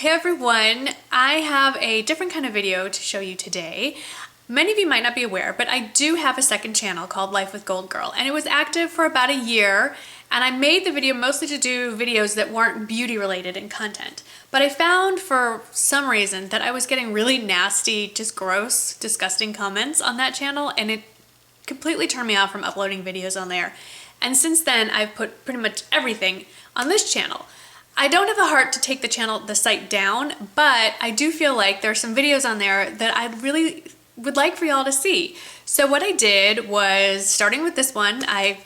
Hey everyone, I have a different kind of video to show you today. Many of you might not be aware, but I do have a second channel called Life with Gold Girl, and it was active for about a year, and I made the video mostly to do videos that weren't beauty related in content. But I found for some reason that I was getting really nasty, just gross, disgusting comments on that channel, and it completely turned me off from uploading videos on there. And since then, I've put pretty much everything on this channel. I don't have the heart to take the site down, but I do feel like there are some videos on there that I really would like for y'all to see. So what I did was, starting with this one, I've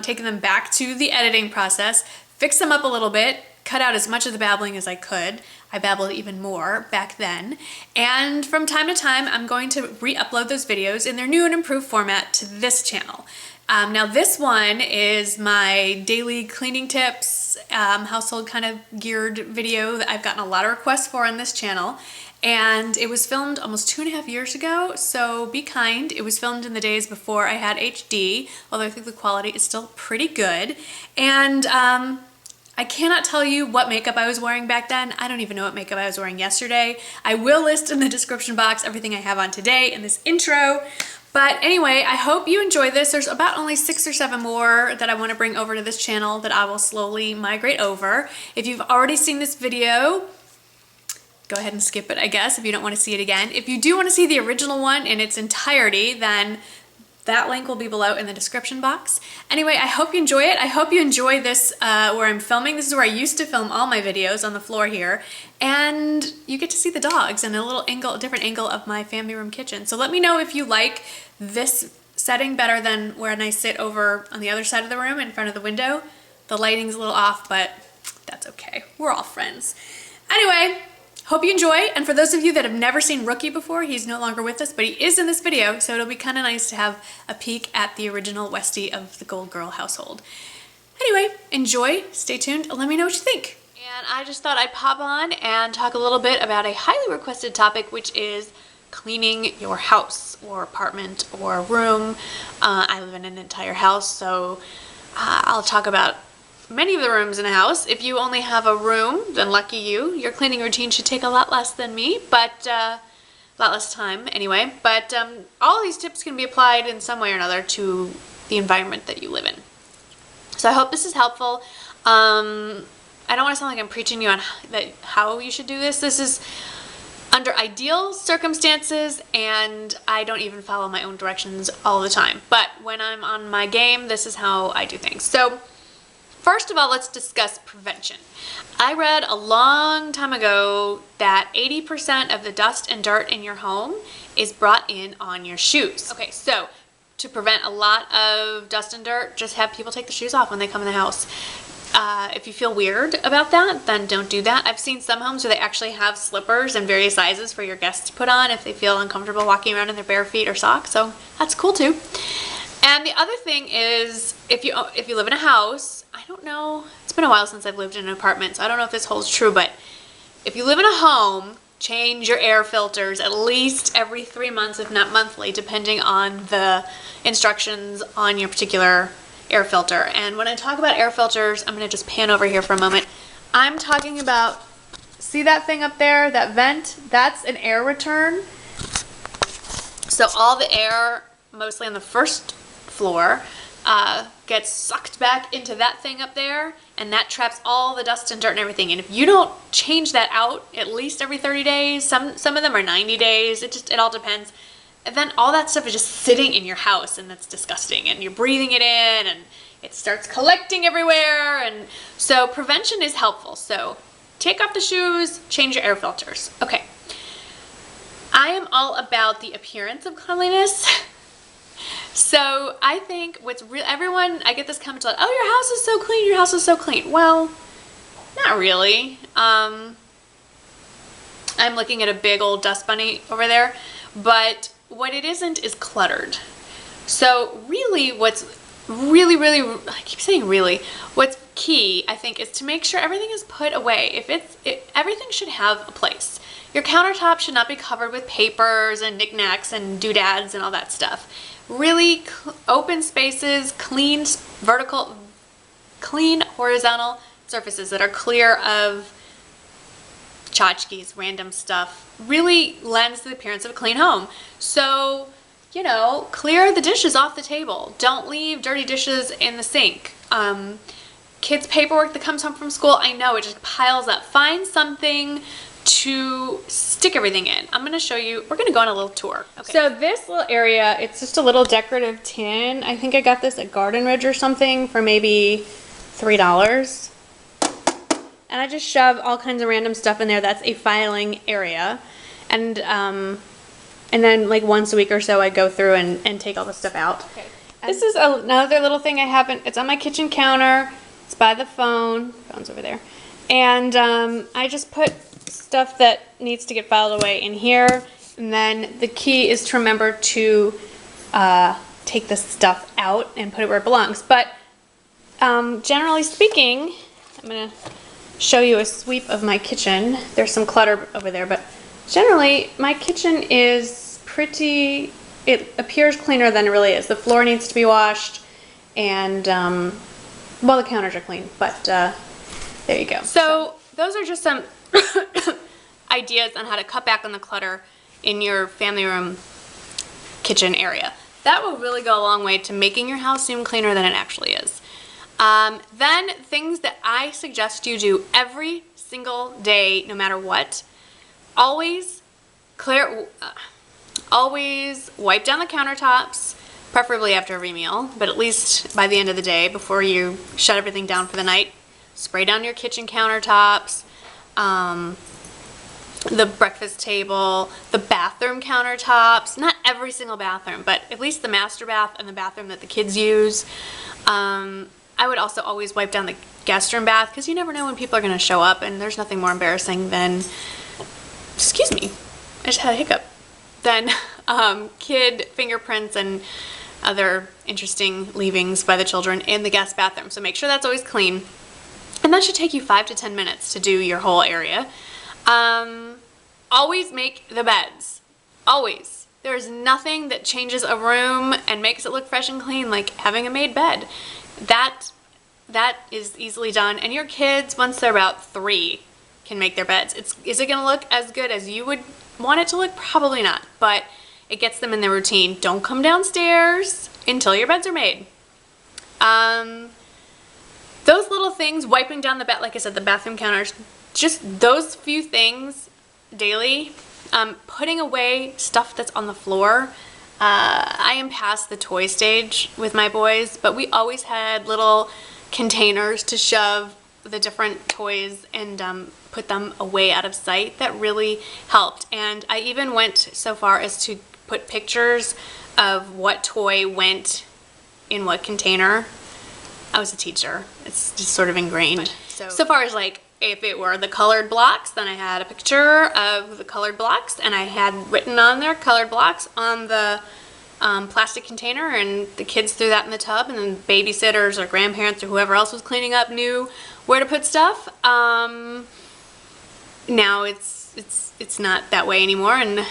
taken them back to the editing process, fixed them up a little bit, cut out as much of the babbling as I could. I babbled even more back then. And from time to time, I'm going to re-upload those videos in their new and improved format to this channel. Now this one is my daily cleaning tips, household kind of geared video that I've gotten a lot of requests for on this channel. And it was filmed almost 2.5 years ago, so be kind. It was filmed in the days before I had HD, although I think the quality is still pretty good. And I cannot tell you what makeup I was wearing back then. I don't even know what makeup I was wearing yesterday. I will list in the description box everything I have on today in this intro. But anyway, I hope you enjoy this. There's about only 6 or 7 more that I want to bring over to this channel that I will slowly migrate over. If you've already seen this video, go ahead and skip it, I guess, if you don't want to see it again. If you do want to see the original one in its entirety, then that link will be below in the description box. Anyway, I hope you enjoy it. I hope you enjoy this where I'm filming. This is where I used to film all my videos, on the floor here. And you get to see the dogs and a little angle, a different angle of my family room kitchen. So let me know if you like this setting better than when I sit over on the other side of the room in front of the window. The lighting's a little off, but that's okay. We're all friends. Anyway, hope you enjoy, and for those of you that have never seen Rookie before, he's no longer with us, but he is in this video, so it'll be kind of nice to have a peek at the original Westie of the Gold Girl household. Anyway, enjoy, stay tuned, and let me know what you think. And I just thought I'd pop on and talk a little bit about a highly requested topic, which is cleaning your house or apartment or room. I live in an entire house, so I'll talk about many of the rooms in a house. If you only have a room, then lucky you. Your cleaning routine should take a lot less than me, but a lot less time anyway. But all of these tips can be applied in some way or another to the environment that you live in. So I hope this is helpful. I don't want to sound like I'm preaching you on how you should do this. This is under ideal circumstances, and I don't even follow my own directions all the time. But when I'm on my game, this is how I do things. So first of all, let's discuss prevention. I read a long time ago that 80% of the dust and dirt in your home is brought in on your shoes. Okay, so to prevent a lot of dust and dirt, just have people take the shoes off when they come in the house. If you feel weird about that, then don't do that. I've seen some homes where they actually have slippers in various sizes for your guests to put on if they feel uncomfortable walking around in their bare feet or socks, so that's cool too. And the other thing is, if you live in a house, I don't know, it's been a while since I've lived in an apartment, so I don't know if this holds true, but if you live in a home, change your air filters at least every 3 months, if not monthly, depending on the instructions on your particular air filter. And when I talk about air filters, I'm going to just pan over here for a moment. I'm talking about, see that thing up there, that vent? That's an air return. So all the air, mostly on the first floor, gets sucked back into that thing up there, and that traps all the dust and dirt and everything. And if you don't change that out at least every 30 days, some of them are 90 days, it all depends, and then all that stuff is just sitting in your house, and that's disgusting, and you're breathing it in, and it starts collecting everywhere. And so prevention is helpful. So take off the shoes, change your air filters. Okay, I am all about the appearance of cleanliness. So I think what's real, everyone, I get this comment like, oh, your house is so clean, your house is so clean. Well, not really. I'm looking at a big old dust bunny over there, but what it isn't is cluttered. So really what's really, I keep saying really, what's key, I think, is to make sure everything is put away. Everything should have a place. Your countertop should not be covered with papers and knickknacks and doodads and all that stuff. Really open spaces, clean horizontal surfaces that are clear of tchotchkes, random stuff, really lends the appearance of a clean home. So, you know, clear the dishes off the table. Don't leave dirty dishes in the sink. Kids' paperwork that comes home from school, I know it just piles up. Find something to stick everything in. I'm going to show you, we're going to go on a little tour. Okay. So this little area, it's just a little decorative tin. I think I got this at Garden Ridge or something for maybe $3. And I just shove all kinds of random stuff in there. That's a filing area. And then like once a week or so I go through and take all the stuff out. Okay. This is another little thing I haven't, it's on my kitchen counter. It's by the phone's over there. And I just put stuff that needs to get filed away in here. And then the key is to remember to take the stuff out and put it where it belongs. But generally speaking, I'm going to show you a sweep of my kitchen. There's some clutter over there, but generally my kitchen is pretty, it appears cleaner than it really is. The floor needs to be washed, and well, the counters are clean, but there you go. So those are just some ideas on how to cut back on the clutter in your family room kitchen area. That will really go a long way to making your house seem cleaner than it actually is. Then things that I suggest you do every single day, no matter what, always wipe down the countertops, preferably after every meal, but at least by the end of the day before you shut everything down for the night. Spray down your kitchen countertops, the breakfast table, the bathroom countertops, not every single bathroom, but at least the master bath and the bathroom that the kids use. I would also always wipe down the guest room bath, because you never know when people are going to show up, and there's nothing more embarrassing than, excuse me, I just had a hiccup, than kid fingerprints and other interesting leavings by the children in the guest bathroom. So make sure that's always clean. And that should take you 5 to 10 minutes to do your whole area. Always make the beds. Always. There's nothing that changes a room and makes it look fresh and clean like having a made bed. That is easily done. And your kids, once they're about 3, can make their beds. Is it going to look as good as you would want it to look? Probably not. But it gets them in their routine. Don't come downstairs until your beds are made. Those little things, wiping down the bed, like I said, the bathroom counters, just those few things daily. Putting away stuff that's on the floor. I am past the toy stage with my boys, but we always had little containers to shove the different toys and put them away out of sight. That really helped. And I even went so far as to put pictures of what toy went in what container. I was a teacher. It's just sort of ingrained. So far as like, if it were the colored blocks, then I had a picture of the colored blocks, and I had written on there colored blocks on the plastic container, and the kids threw that in the tub, and then babysitters or grandparents or whoever else was cleaning up knew where to put stuff. Now it's not that way anymore, and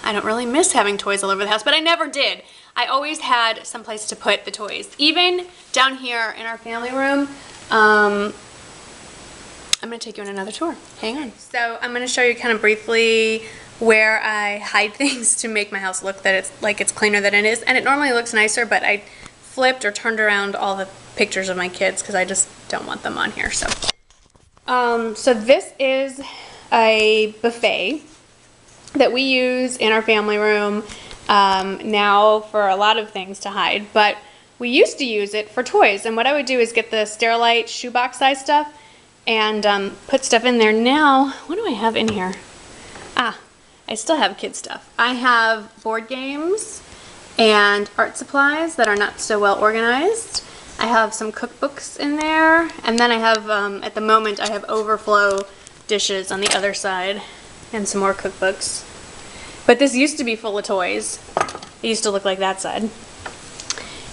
I don't really miss having toys all over the house, but I never did. I always had some place to put the toys. Even down here in our family room, I'm going to take you on another tour. Hang on. So I'm going to show you kind of briefly where I hide things to make my house look that it's cleaner than it is. And it normally looks nicer, but I flipped or turned around all the pictures of my kids because I just don't want them on here. So this is a buffet that we use in our family room now for a lot of things to hide, but we used to use it for toys. And what I would do is get the Sterilite shoebox size stuff and put stuff in there. Now, what do I have in here? I still have kid stuff. I have board games and art supplies that are not so well organized. I have some cookbooks in there, and then I have, at the moment, I have overflow dishes on the other side and some more cookbooks. But this used to be full of toys. It used to look like that side.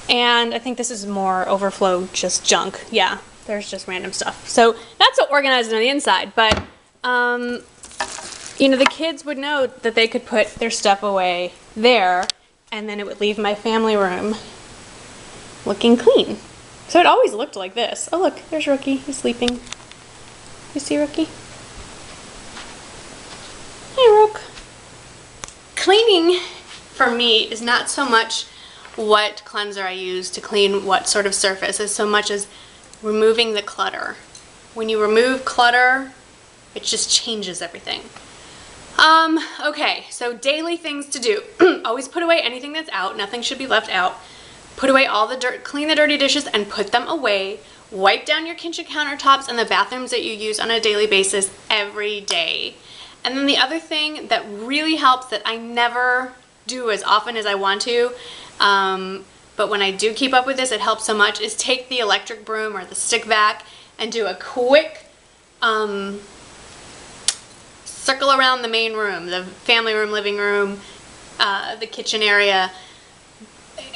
And I think this is more overflow, just junk. Yeah, there's just random stuff. So not so organized on the inside, but you know, the kids would know that they could put their stuff away there, and then it would leave my family room looking clean. So it always looked like this. Oh look, there's Rookie. He's sleeping. You see Rookie? cleaning for me is not so much what cleanser I use to clean what sort of surface as so much as removing the clutter. When you remove clutter, it just changes everything. Okay, so daily things to do. Always put away anything that's out. Nothing should be left out. Put away all the dirt, clean the dirty dishes and put them away. Wipe down your kitchen countertops and the bathrooms that you use on a daily basis every day. And then the other thing that really helps that I never do as often as I want to, but when I do keep up with this, it helps so much, is take the electric broom or the stick vac and do a quick circle around the main room, the family room, living room, the kitchen area.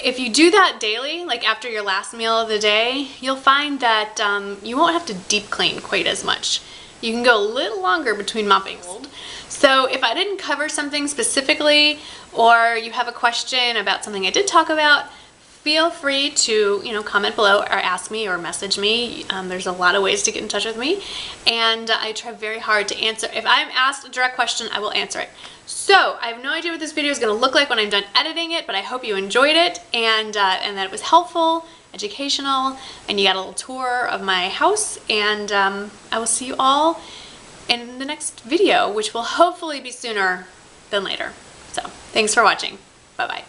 If you do that daily, like after your last meal of the day, you'll find that you won't have to deep clean quite as much. You can go a little longer between moppings. So if I didn't cover something specifically, or you have a question about something I did talk about, feel free to, comment below or ask me or message me. There's a lot of ways to get in touch with me, and I try very hard to answer. If I'm asked a direct question, I will answer it. So I have no idea what this video is going to look like when I'm done editing it, but I hope you enjoyed it and that it was helpful, educational, and you got a little tour of my house, and I will see you all in the next video, which will hopefully be sooner than later. So thanks for watching. Bye-bye.